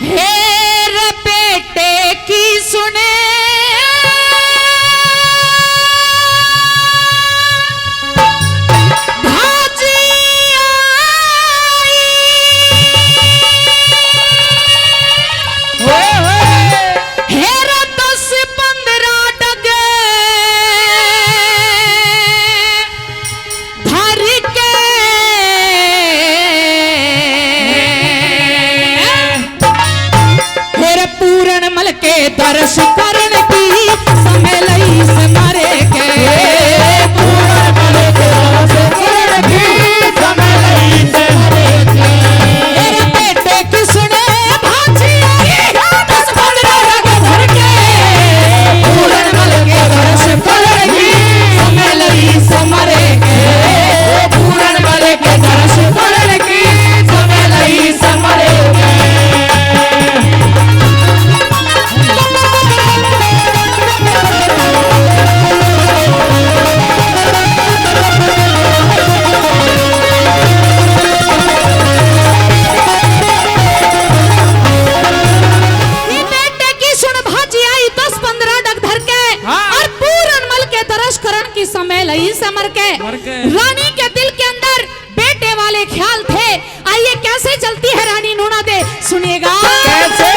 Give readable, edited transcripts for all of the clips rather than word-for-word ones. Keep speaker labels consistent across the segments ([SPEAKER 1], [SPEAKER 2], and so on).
[SPEAKER 1] हेर बेटे की सुने दर्श करण की समय लई से मारे के पूरन मल के दर्श करण की समय लई से मारे के मेरे बेटे की सुने भांजी आई 10-15 रग धर के पूरन मल के दर्श करण की समय लई से मारे के पूरन मल के दर्श करण की समय लई से मारे के समय लई समर के रानी के दिल के अंदर बेटे वाले ख्याल थे। आइए कैसे चलती है रानी नूना दे सुनिएगा कैसे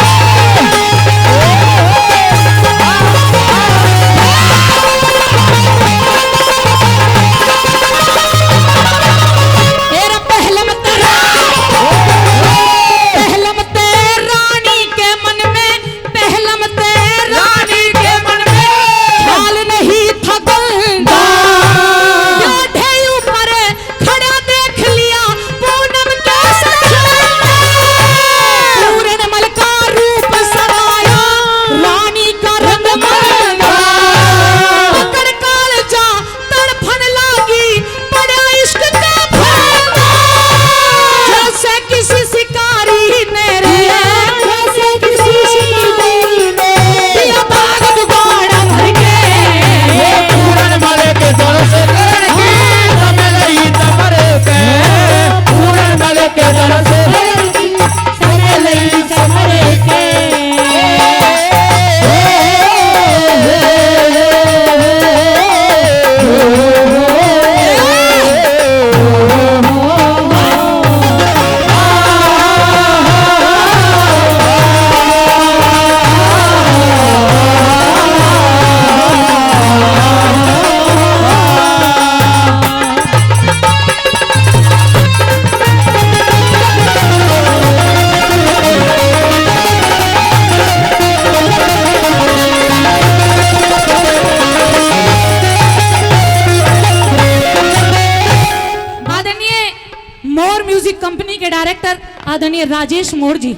[SPEAKER 1] कंपनी के डायरेक्टर आदरणीय राजेश मोर जी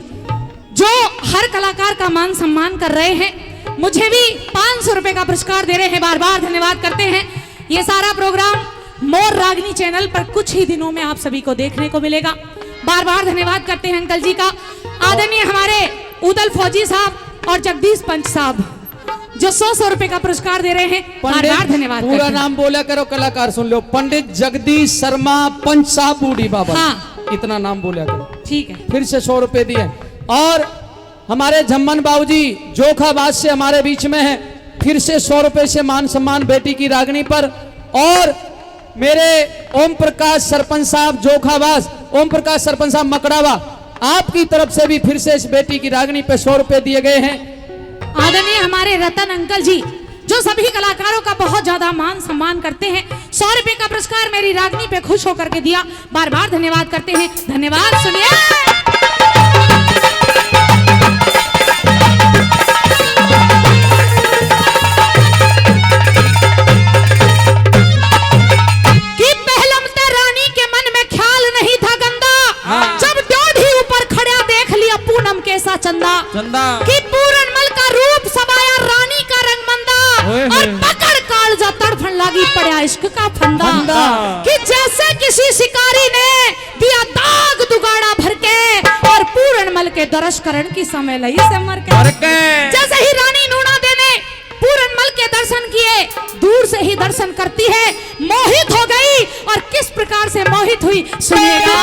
[SPEAKER 1] जो हर कलाकार का मान सम्मान कर रहे हैं, मुझे भी 500 रुपए का पुरस्कार दे रहे हैं। बार बार धन्यवाद करते हैं। ये सारा प्रोग्राम मोर रागनी चैनल पर कुछ ही दिनों में आप सभी को देखने को मिलेगा। बार बार धन्यवाद करते हैं अंकल जी का। आदरणीय हमारे उदल फौजी साहब और जगदीश पंच साहब जो 100 रुपए का पुरस्कार दे रहे हैं, बार बार धन्यवाद।
[SPEAKER 2] पूरा नाम बोला करो, कलाकार सुन लो। पंडित जगदीश शर्मा पंच साहब बूढ़ी बाबा।
[SPEAKER 1] हाँ।
[SPEAKER 2] इतना नाम बोला करो,
[SPEAKER 1] ठीक है।
[SPEAKER 2] फिर से 100 रुपए दिए। और हमारे झम्मन बाबूजी जोखाबाद से हमारे बीच में है, फिर से 100 रुपए से मान सम्मान बेटी की रागनी पर। और मेरे ओम प्रकाश सरपंच साहब जोखाबाद, ओम प्रकाश सरपंच साहब मकड़ावा, आपकी तरफ से भी फिर से इस बेटी की रागनी पे 100 रुपए दिए गए हैं।
[SPEAKER 1] आदरणीय हमारे रतन अंकल जी जो सभी कलाकारों का बहुत ज्यादा मान सम्मान करते हैं, 100 रुपए का पुरस्कार मेरी रागनी पे खुश होकर के दिया। बार बार धन्यवाद करते हैं। धन्यवाद। सुनिए कि पहलमते रानी के मन में ख्याल नहीं था गंदा, जब डोढ़ी ऊपर खड़ा देख लिया पूनम कैसा चंदा कि पूरनमल का रूप समाया रानी का रंग मंदा, और पकड़ कालजा तड़फन लगी पड़ा इश्क का फंदा कि जैसे किसी शिकारी ने दिया दाग दुगाड़ा भर के, और पूरनमल के दर्शकरण की समय लई से मर के। जैसे ही रानी नूना दे ने पूरनमल के दर्शन किए, दूर से ही दर्शन करती है, मोहित हो गई। और किस प्रकार से मोहित हुई सुनिएगा।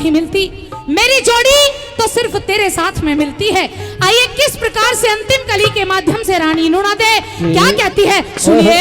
[SPEAKER 1] नहीं मिलती, मेरी जोड़ी तो सिर्फ तेरे साथ में मिलती है। आइए किस प्रकार से अंतिम कली के माध्यम से रानी नूना दे क्या कहती है, सुनिए।